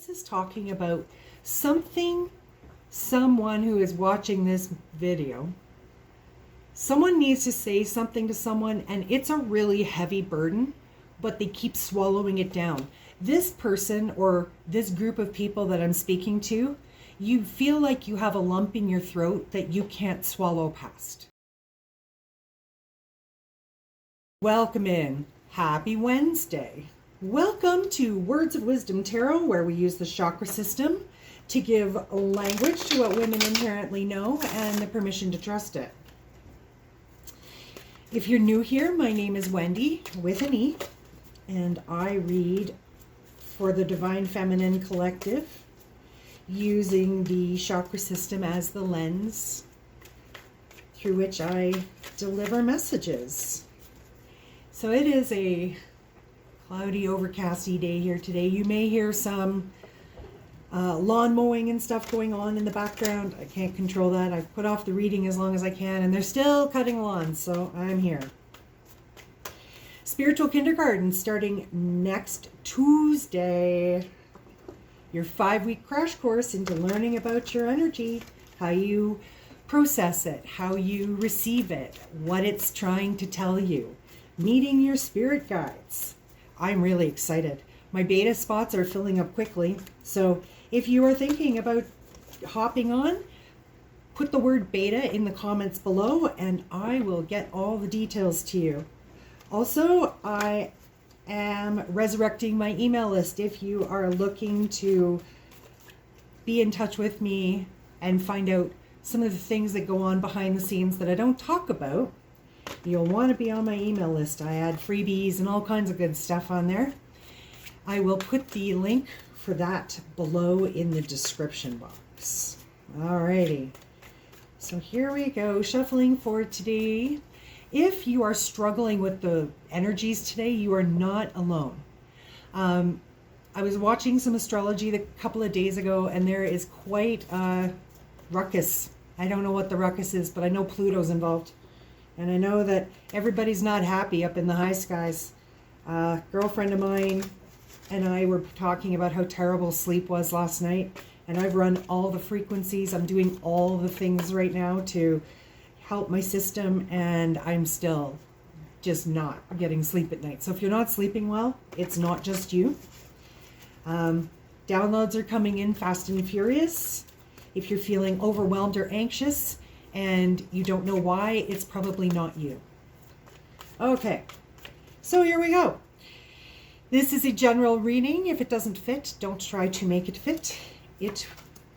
This is talking about someone who is watching this video. Someone needs to say something to someone, and it's a really heavy burden, but they keep swallowing it down. This person or this group of people that I'm speaking to, you feel like you have a lump in your throat that you can't swallow past. Welcome in. Happy Wednesday. Welcome to Words of Wisdom Tarot, where we use the chakra system to give language to what women inherently know and the permission to trust it. If you're new here, my name is Wendy with an E, and I read for the Divine Feminine Collective using the chakra system as the lens through which I deliver messages. So it is a cloudy, overcasty day here today. You may hear some lawn mowing and stuff going on in the background. I can't control that. I've put off the reading as long as I can, and they're still cutting lawns, so I'm here. Spiritual Kindergarten starting next Tuesday. Your 5-week crash course into learning about your energy, how you process it, how you receive it, what it's trying to tell you, meeting your spirit guides. I'm really excited. My beta spots are filling up quickly, so if you are thinking about hopping on, put the word beta in the comments below and I will get all the details to you. Also, I am resurrecting my email list. If you are looking to be in touch with me and find out some of the things that go on behind the scenes that I don't talk about, you'll want to be on my email list. I add freebies and all kinds of good stuff on there. I will put the link for that below in the description box. Alrighty, so here we go, shuffling for today. If you are struggling with the energies today, you are not alone. I was watching some astrology a couple of days ago, and there is quite a ruckus. I don't know what the ruckus is, but I know Pluto's involved. And I know that everybody's not happy up in the high skies. A girlfriend of mine and I were talking about how terrible sleep was last night. And I've run all the frequencies. I'm doing all the things right now to help my system. And I'm still just not getting sleep at night. So if you're not sleeping well, it's not just you. Downloads are coming in fast and furious. If you're feeling overwhelmed or anxious, and you don't know why, it's probably not you. Okay, so here we go. This is a general reading. If it doesn't fit, don't try to make it fit.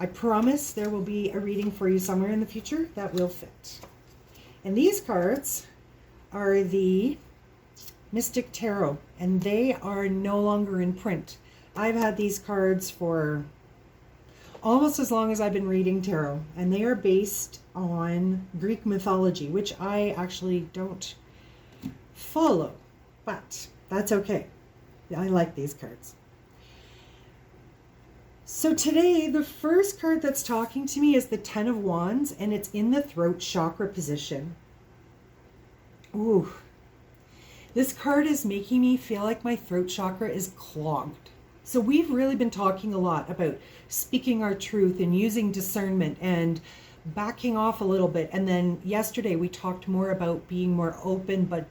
I promise there will be a reading for you somewhere in the future that will fit. And these cards are the Mystic Tarot, and they are no longer in print. I've had these cards for almost as long as I've been reading tarot, and they are based on Greek mythology, which I actually don't follow, but that's okay. I like these cards. So today, the first card that's talking to me is the Ten of Wands, and it's in the throat chakra position. Ooh, this card is making me feel like my throat chakra is clogged. So we've really been talking a lot about speaking our truth and using discernment and backing off a little bit. And then yesterday we talked more about being more open, but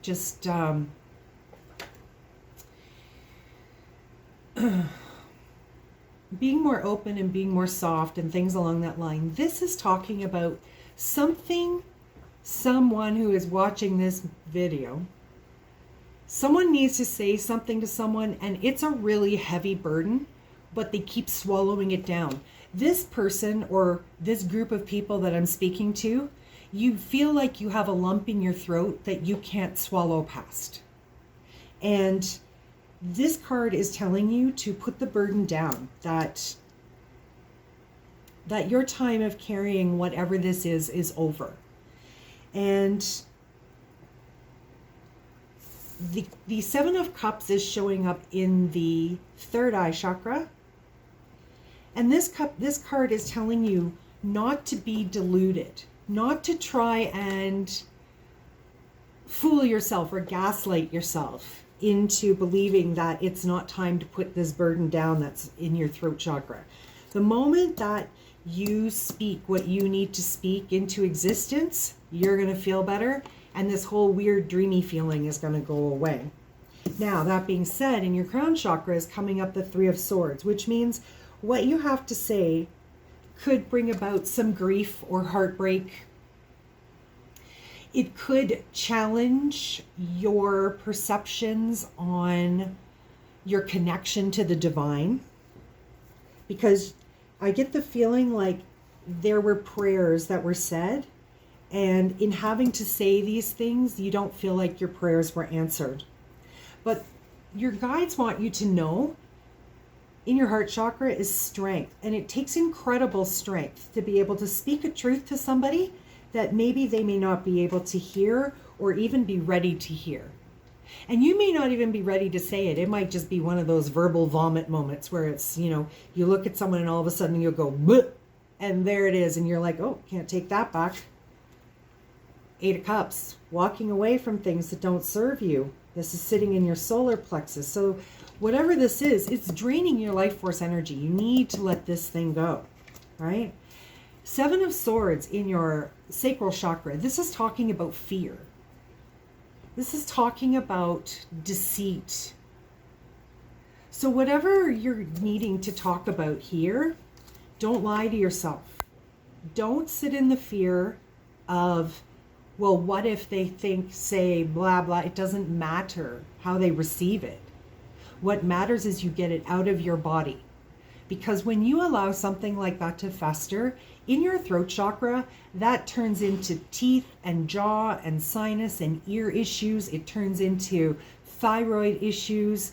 just being more open and being more soft and things along that line. This is talking about someone who is watching this video. Someone needs to say something to someone, and it's a really heavy burden, but they keep swallowing it down. This person or this group of people that I'm speaking to, you feel like you have a lump in your throat that you can't swallow past. And this card is telling you to put the burden down, that your time of carrying whatever this is over. And the Seven of Cups is showing up in the third eye chakra. And this card is telling you not to be deluded, not to try and fool yourself or gaslight yourself. into believing that it's not time to put this burden down that's in your throat chakra. The moment that you speak what you need to speak into existence, you're going to feel better, and this whole weird dreamy feeling is going to go away. Now, that being said, in your crown chakra is coming up the Three of Swords, which means what you have to say could bring about some grief or heartbreak. It could challenge your perceptions on your connection to the divine, because I get the feeling like there were prayers that were said, and in having to say these things, you don't feel like your prayers were answered. But your guides want you to know in your heart chakra is strength, and it takes incredible strength to be able to speak a truth to somebody that maybe they may not be able to hear or even be ready to hear. And you may not even be ready to say it. It might just be one of those verbal vomit moments where it's, you look at someone and all of a sudden you'll go, bleh, and there it is. And you're like, oh, can't take that back. 8 of Cups, walking away from things that don't serve you. This is sitting in your solar plexus. So whatever this is, it's draining your life force energy. You need to let this thing go, right? 7 of Swords in your sacral chakra. This is talking about fear. This is talking about deceit. So whatever you're needing to talk about here, don't lie to yourself. Don't sit in the fear of, well, what if they think, say, blah, blah. It doesn't matter how they receive it. What matters is you get it out of your body. Because when you allow something like that to fester in your throat chakra, that turns into teeth and jaw and sinus and ear issues. It turns into thyroid issues.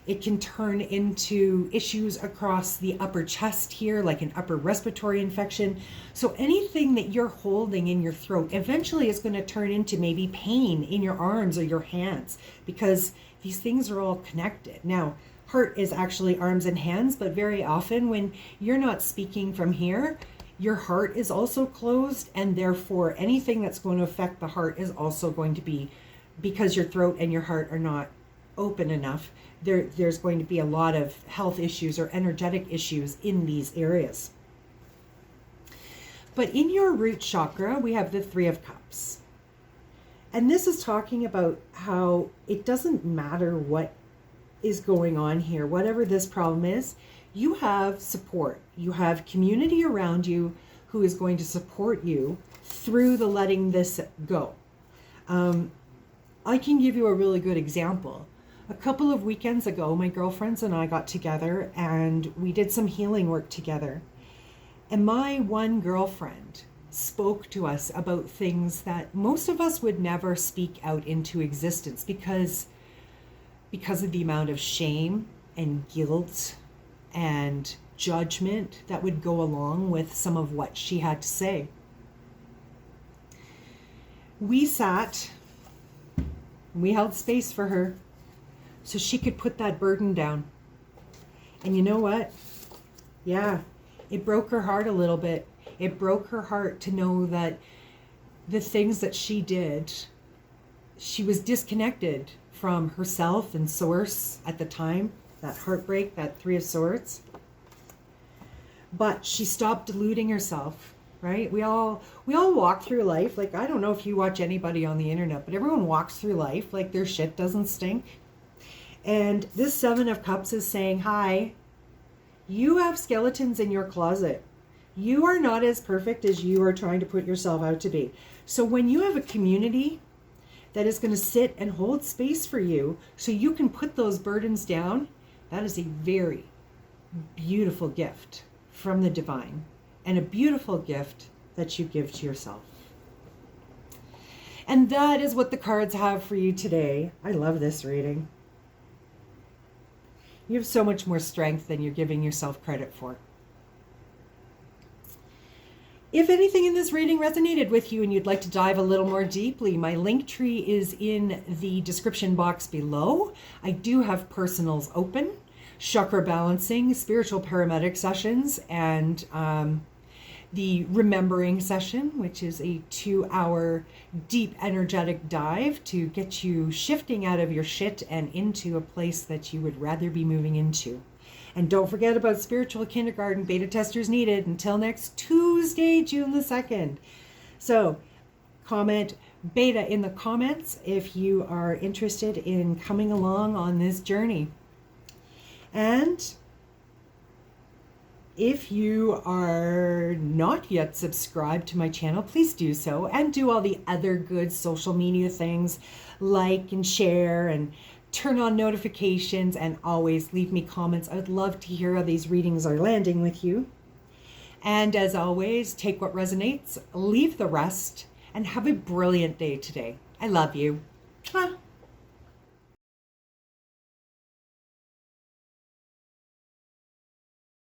It can turn into issues across the upper chest here, like an upper respiratory infection. So anything that you're holding in your throat eventually is going to turn into maybe pain in your arms or your hands, because these things are all connected. Now, heart is actually arms and hands, but very often when you're not speaking from here, your heart is also closed, and therefore anything that's going to affect the heart is also going to be, because your throat and your heart are not open enough, there's going to be a lot of health issues or energetic issues in these areas. But in your root chakra, we have the Three of Cups. And this is talking about how it doesn't matter what is going on here, whatever this problem is, you have support. You have community around you who is going to support you through the letting this go. I can give you a really good example. A couple of weekends ago, my girlfriends and I got together and we did some healing work together. And my one girlfriend spoke to us about things that most of us would never speak out into existence because of the amount of shame and guilt and judgment that would go along with some of what she had to say. We sat, we held space for her so she could put that burden down. And you know what? Yeah, it broke her heart a little bit. It broke her heart to know that the things that she did, she was disconnected from herself and source at the time, that heartbreak, that Three of Swords. But she stopped deluding herself, right? We all walk through life. Like, I don't know if you watch anybody on the internet, but everyone walks through life like their shit doesn't stink. And this Seven of Cups is saying, hi, you have skeletons in your closet. You are not as perfect as you are trying to put yourself out to be. So when you have a community that is going to sit and hold space for you so you can put those burdens down, that is a very beautiful gift from the divine, and a beautiful gift that you give to yourself. And that is what the cards have for you today. I love this reading. You have so much more strength than you're giving yourself credit for. If anything in this reading resonated with you and you'd like to dive a little more deeply, my link tree is in the description box below. I do have personals open, chakra balancing, spiritual paramedic sessions, and the remembering session, which is a 2-hour deep energetic dive to get you shifting out of your shit and into a place that you would rather be moving into. And don't forget about spiritual kindergarten, beta testers needed until next Tuesday, June the 2nd. So comment beta in the comments if you are interested in coming along on this journey. And if you are not yet subscribed to my channel, please do so, and do all the other good social media things, like and share and turn on notifications, and always leave me comments. I would love to hear how these readings are landing with you. And as always, take what resonates, leave the rest, and have a brilliant day today. I love you. Mwah.